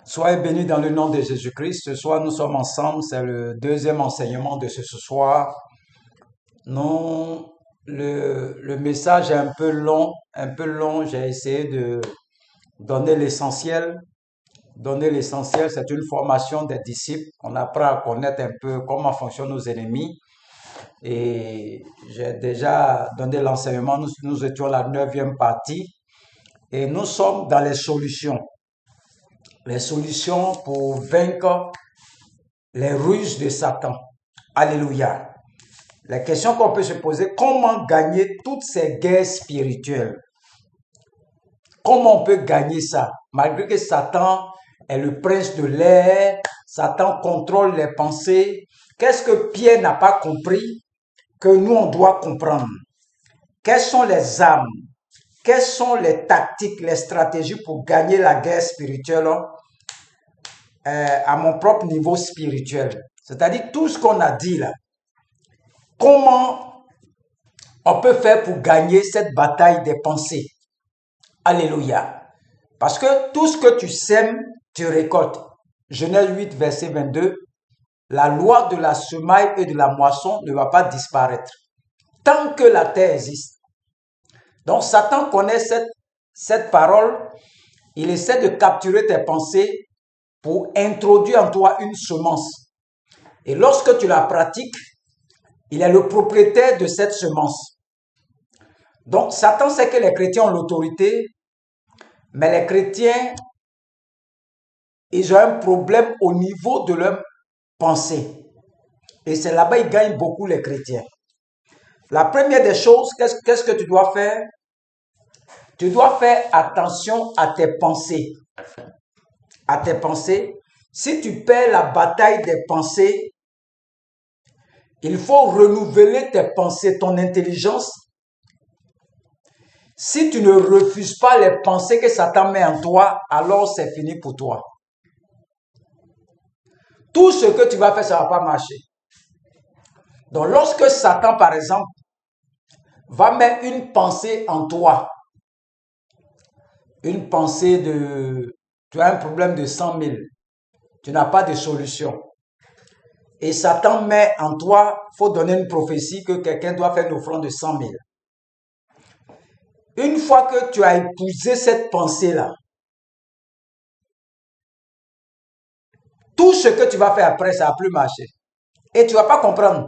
Soyez bénis dans le nom de Jésus-Christ. Ce soir, nous sommes ensemble. C'est le deuxième enseignement de ce soir. Non, le message est un peu long, un peu long. J'ai essayé de donner l'essentiel. Donner l'essentiel, c'est une formation des disciples. On apprend à connaître un peu comment fonctionnent nos ennemis. Et j'ai déjà donné l'enseignement. Nous étions la neuvième partie. Et nous sommes dans les solutions. Les solutions pour vaincre les ruses de Satan. Alléluia. La question qu'on peut se poser, comment gagner toutes ces guerres spirituelles? Comment on peut gagner ça? Malgré que Satan est le prince de l'air, Satan contrôle les pensées. Qu'est-ce que Pierre n'a pas compris que nous, on doit comprendre? Quelles sont les armes? Quelles sont les tactiques, les stratégies pour gagner la guerre spirituelle à mon propre niveau spirituel? C'est-à-dire tout ce qu'on a dit là. Comment on peut faire pour gagner cette bataille des pensées? Alléluia. Parce que tout ce que tu sèmes, tu récoltes. Genèse 8, verset 22. La loi de la semaille et de la moisson ne va pas disparaître tant que la terre existe. Donc Satan connaît cette parole. Il essaie de capturer tes pensées pour introduire en toi une semence. Et lorsque tu la pratiques, il est le propriétaire de cette semence. Donc, Satan sait que les chrétiens ont l'autorité, mais les chrétiens, ils ont un problème au niveau de leur pensée. Et c'est là-bas qu'ils gagnent beaucoup les chrétiens. La première des choses, qu'est-ce que tu dois faire? Tu dois faire attention à tes pensées. À tes pensées. Si tu perds la bataille des pensées, il faut renouveler tes pensées, ton intelligence. Si tu ne refuses pas les pensées que Satan met en toi, alors c'est fini pour toi. Tout ce que tu vas faire, ça ne va pas marcher. Donc lorsque Satan, par exemple, va mettre une pensée en toi, une pensée de, tu as un problème de 100 000, tu n'as pas de solution. Et Satan met en toi, il faut donner une prophétie que quelqu'un doit faire une offrande de 100 000. Une fois que tu as épousé cette pensée-là, tout ce que tu vas faire après, ça n'a plus marché. Et tu ne vas pas comprendre.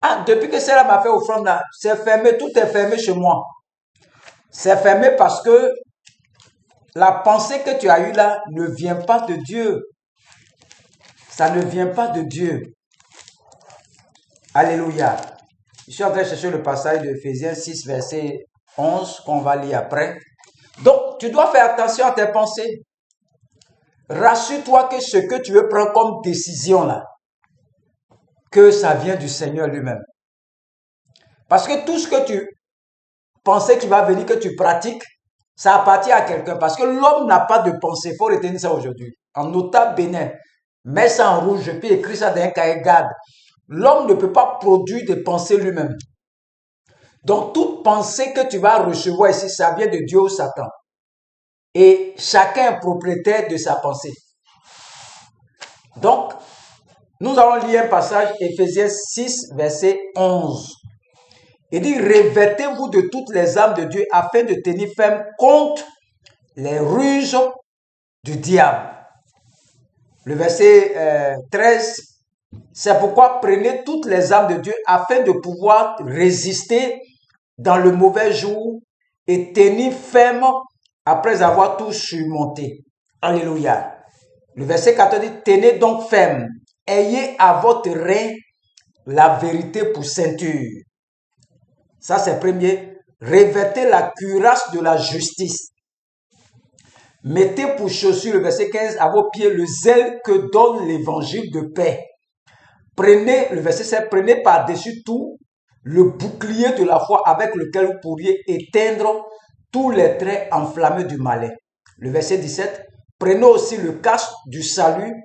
Ah, depuis que celle-là m'a fait offrande, là, c'est fermé, tout est fermé chez moi. C'est fermé parce que la pensée que tu as eue là ne vient pas de Dieu. Ça ne vient pas de Dieu. Alléluia. Je suis en train de chercher le passage de Ephésiens 6, verset 11, qu'on va lire après. Donc, tu dois faire attention à tes pensées. Rassure-toi que ce que tu veux prendre comme décision là, que ça vient du Seigneur lui-même. Parce que tout ce que tu pensais qui va venir, que tu pratiques, ça appartient à quelqu'un. Parce que l'homme n'a pas de pensée. Il faut retenir ça aujourd'hui. En nota bene, mets ça en rouge, puis écris ça dans un cahier garde. L'homme ne peut pas produire des pensées lui-même. Donc, toute pensée que tu vas recevoir ici, ça vient de Dieu ou Satan. Et chacun est propriétaire de sa pensée. Donc, nous allons lire un passage, Ephésiens 6, verset 11. Il dit, revêtez-vous de toutes les armes de Dieu afin de tenir ferme contre les ruses du diable. Le verset 13, c'est pourquoi prenez toutes les armes de Dieu afin de pouvoir résister dans le mauvais jour et tenir ferme après avoir tout surmonté. Alléluia. Le verset 14 dit, tenez donc ferme, ayez à votre rein la vérité pour ceinture. Ça, c'est premier. Revêtez la cuirasse de la justice. Mettez pour chaussure, le verset 15, à vos pieds le zèle que donne l'évangile de paix. Prenez, le verset 7, prenez par-dessus tout le bouclier de la foi avec lequel vous pourriez éteindre tous les traits enflammés du malin. Le verset 17, prenez aussi le casque du salut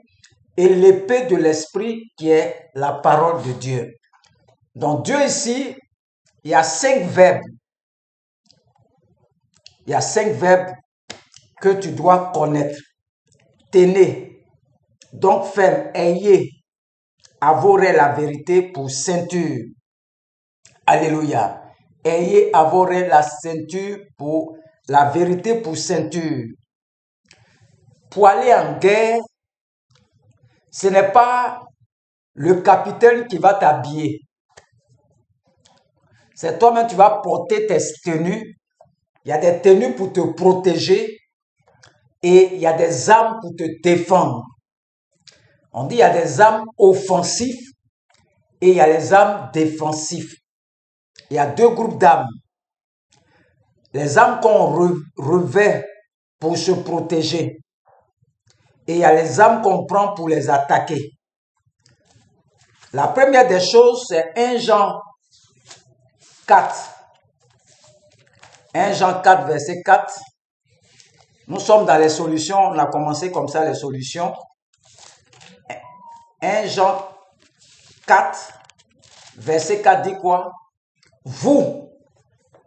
et l'épée de l'esprit qui est la parole de Dieu. Donc Dieu ici, il y a 5 verbes. Il y a 5 verbes que tu dois connaître. tenez donc ferme, ayez à vos reins la vérité pour ceinture. Alléluia. Ayez à vos reins la ceinture pour la vérité pour ceinture. Pour aller en guerre, ce n'est pas le capitaine qui va t'habiller. C'est toi-même, tu vas porter tes tenues. Il y a des tenues pour te protéger et il y a des armes pour te défendre. On dit il y a des armes offensives et il y a les armes défensives. Il y a deux groupes d'armes. Les armes qu'on revêt pour se protéger et il y a les armes qu'on prend pour les attaquer. La première des choses, c'est 1 Jean 4. 1 Jean 4, verset 4. Nous sommes dans les solutions. On a commencé comme ça, les solutions. 1 Jean 4, verset 4 dit quoi? Vous,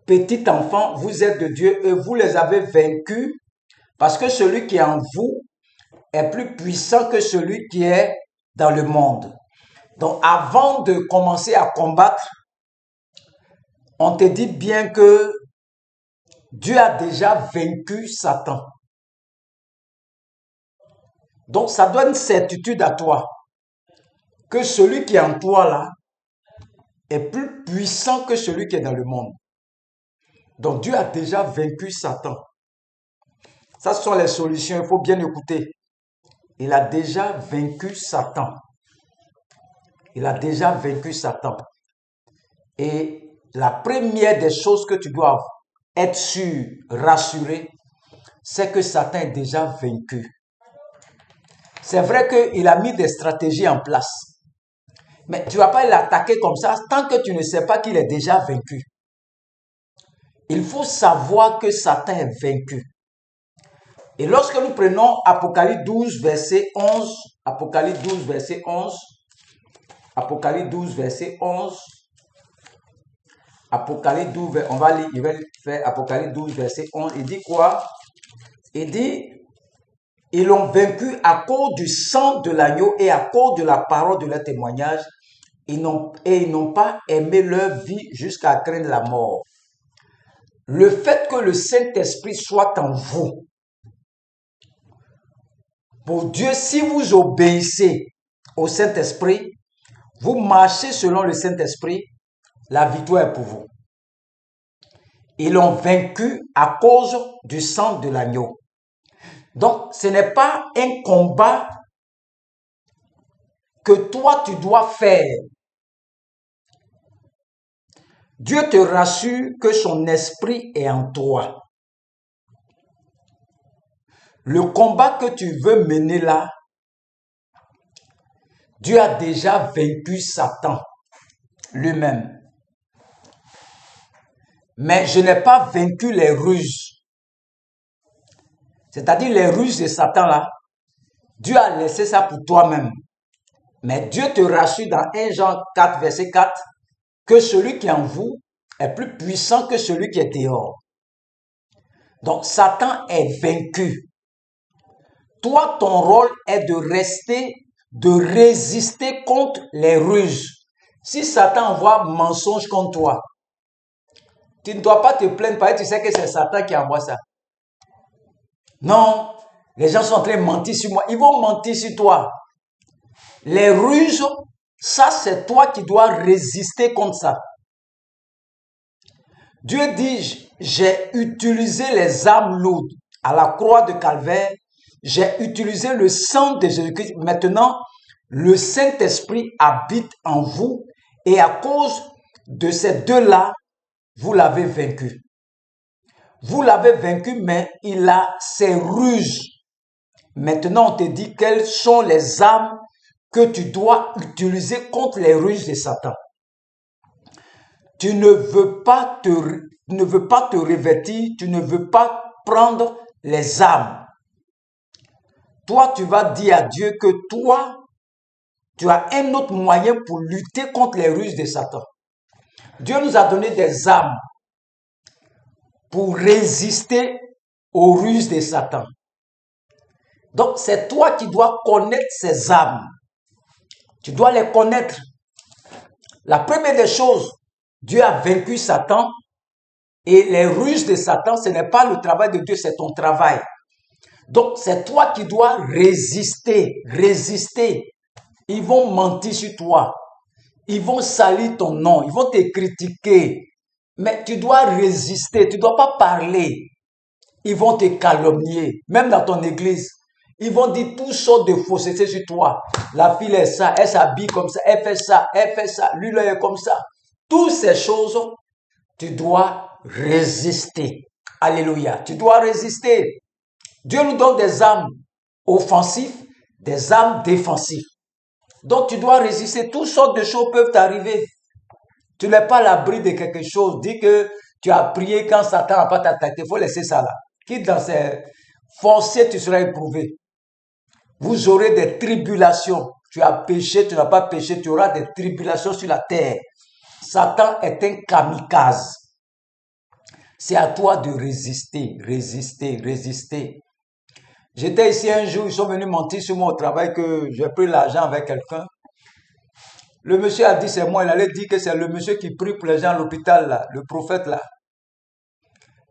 petits enfants, vous êtes de Dieu et vous les avez vaincus parce que celui qui est en vous est plus puissant que celui qui est dans le monde. Donc, avant de commencer à combattre, on te dit bien que Dieu a déjà vaincu Satan. Donc, ça donne une certitude à toi que celui qui est en toi là est plus puissant que celui qui est dans le monde. Donc, Dieu a déjà vaincu Satan. Ça, ce sont les solutions, il faut bien écouter. Il a déjà vaincu Satan. Il a déjà vaincu Satan. Et la première des choses que tu dois être sûr, rassuré, c'est que Satan est déjà vaincu. C'est vrai qu'il a mis des stratégies en place. Mais tu ne vas pas l'attaquer comme ça tant que tu ne sais pas qu'il est déjà vaincu. Il faut savoir que Satan est vaincu. Et lorsque nous prenons Apocalypse 12, verset 11, Apocalypse 12, verset 11, Apocalypse 12, verset 11, Apocalypse 12, on va lire, il va faire Apocalypse 12, verset 11, il dit quoi? Il dit, ils l'ont vaincu à cause du sang de l'agneau et à cause de la parole de leur témoignage, et ils n'ont pas aimé leur vie jusqu'à craindre la mort. Le fait que le Saint-Esprit soit en vous, pour Dieu, si vous obéissez au Saint-Esprit, vous marchez selon le Saint-Esprit, la victoire est pour vous. Ils l'ont vaincu à cause du sang de l'agneau. Donc, ce n'est pas un combat que toi, tu dois faire. Dieu te rassure que son esprit est en toi. Le combat que tu veux mener là, Dieu a déjà vaincu Satan lui-même. Mais je n'ai pas vaincu les ruses. C'est-à-dire les ruses de Satan là. Dieu a laissé ça pour toi-même. Mais Dieu te rassure dans 1 Jean 4, verset 4, que celui qui est en vous est plus puissant que celui qui est dehors. Donc Satan est vaincu. Toi, ton rôle est de résister contre les ruses. Si Satan envoie mensonge contre toi, tu ne dois pas te plaindre parce que tu sais que c'est Satan qui envoie ça. Non, les gens sont en train de mentir sur moi. Ils vont mentir sur toi. Les ruses, ça c'est toi qui dois résister contre ça. Dieu dit, j'ai utilisé les armes lourdes à la croix de Calvaire. J'ai utilisé le sang de Jésus-Christ. Maintenant, le Saint-Esprit habite en vous et à cause de ces deux-là, vous l'avez vaincu. Vous l'avez vaincu, mais il a ses ruses. Maintenant, on te dit quelles sont les armes que tu dois utiliser contre les ruses de Satan. Tu ne veux pas te revêtir, tu ne veux pas prendre les armes. Toi, tu vas dire à Dieu que toi, tu as un autre moyen pour lutter contre les ruses de Satan. Dieu nous a donné des armes pour résister aux ruses de Satan. Donc, c'est toi qui dois connaître ces âmes. Tu dois les connaître. La première des choses, Dieu a vaincu Satan et les ruses de Satan, ce n'est pas le travail de Dieu, c'est ton travail. Donc, c'est toi qui dois résister, résister. Ils vont mentir sur toi. Ils vont salir ton nom. Ils vont te critiquer. Mais tu dois résister. Tu ne dois pas parler. Ils vont te calomnier. Même dans ton église. Ils vont dire toutes sortes de faussetés sur toi. La fille est ça. Elle s'habille comme ça. Elle fait ça. Elle fait ça. Lui, là, est comme ça. Toutes ces choses, tu dois résister. Alléluia. Tu dois résister. Dieu nous donne des âmes offensives, des âmes défensives. Donc, tu dois résister. Toutes sortes de choses peuvent t'arriver. Tu n'es pas à l'abri de quelque chose. Dis que tu as prié quand Satan n'a pas t'attaqué. Il faut laisser ça là. Quitte dans ces forcés, tu seras éprouvé. Vous aurez des tribulations. Tu as péché, tu n'as pas péché, tu auras des tribulations sur la terre. Satan est un kamikaze. C'est à toi de résister, résister, résister. J'étais ici un jour, ils sont venus mentir sur moi au travail que j'ai pris l'argent avec quelqu'un. Le monsieur a dit c'est moi, il allait dire que c'est le monsieur qui prie pour les gens à l'hôpital là, le prophète là.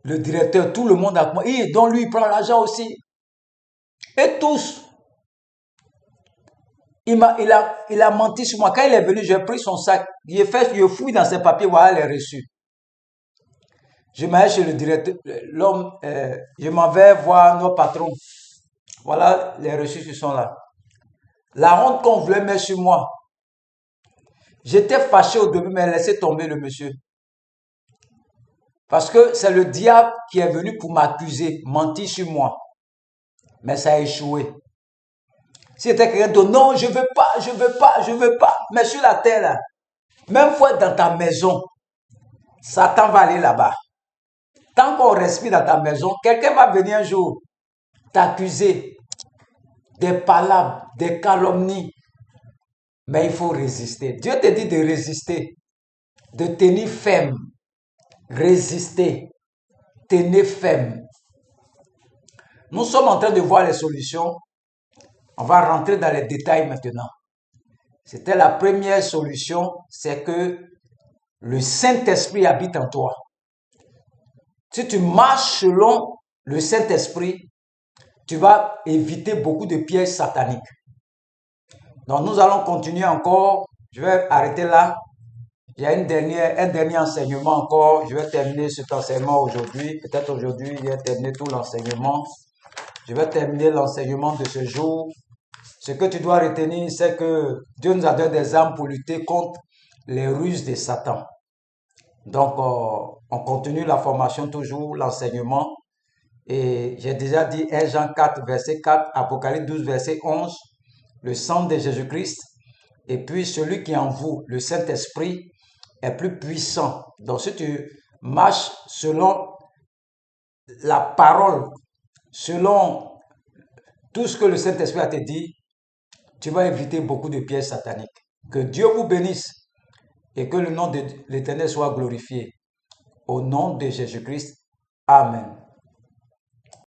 Le directeur, tout le monde a moi. Et donc lui, il prend l'argent aussi. Et tous. Il a menti sur moi. Quand il est venu, j'ai pris son sac. Il fouille dans ses papiers, voilà les reçus. Je m'allais chez le directeur, l'homme, je m'en vais voir nos patrons. Voilà les reçus qui sont là. La honte qu'on voulait mettre sur moi. J'étais fâché au début, mais laissez tomber le monsieur. Parce que c'est le diable qui est venu pour m'accuser, mentir sur moi. Mais ça a échoué. Si c'était quelqu'un d'autre, non, je veux pas, je veux pas, je veux pas. Mais sur la terre, là, même fois dans ta maison, Satan va aller là-bas. Tant qu'on respire dans ta maison, quelqu'un va venir un jour t'accuser des palabres, des calomnies. Mais il faut résister. Dieu te dit de résister, de tenir ferme. Résister, tenir ferme. Nous sommes en train de voir les solutions. On va rentrer dans les détails maintenant. C'était la première solution, c'est que le Saint-Esprit habite en toi. Si tu marches selon le Saint-Esprit, tu vas éviter beaucoup de pièges sataniques. Donc nous allons continuer encore. Je vais arrêter là. Il y a un dernier enseignement encore. Je vais terminer cet enseignement aujourd'hui. Peut-être aujourd'hui, je vais terminer tout l'enseignement. Je vais terminer l'enseignement de ce jour. Ce que tu dois retenir, c'est que Dieu nous a donné des armes pour lutter contre les ruses de Satan. Donc, on continue la formation toujours, l'enseignement. Et j'ai déjà dit 1 Jean 4, verset 4, Apocalypse 12, verset 11, le sang de Jésus-Christ. Et puis, celui qui est en vous, le Saint-Esprit, est plus puissant. Donc, si tu marches selon la parole, selon tout ce que le Saint-Esprit a te dit, tu vas éviter beaucoup de pièges sataniques. Que Dieu vous bénisse et que le nom de l'Éternel soit glorifié. Au nom de Jésus-Christ. Amen.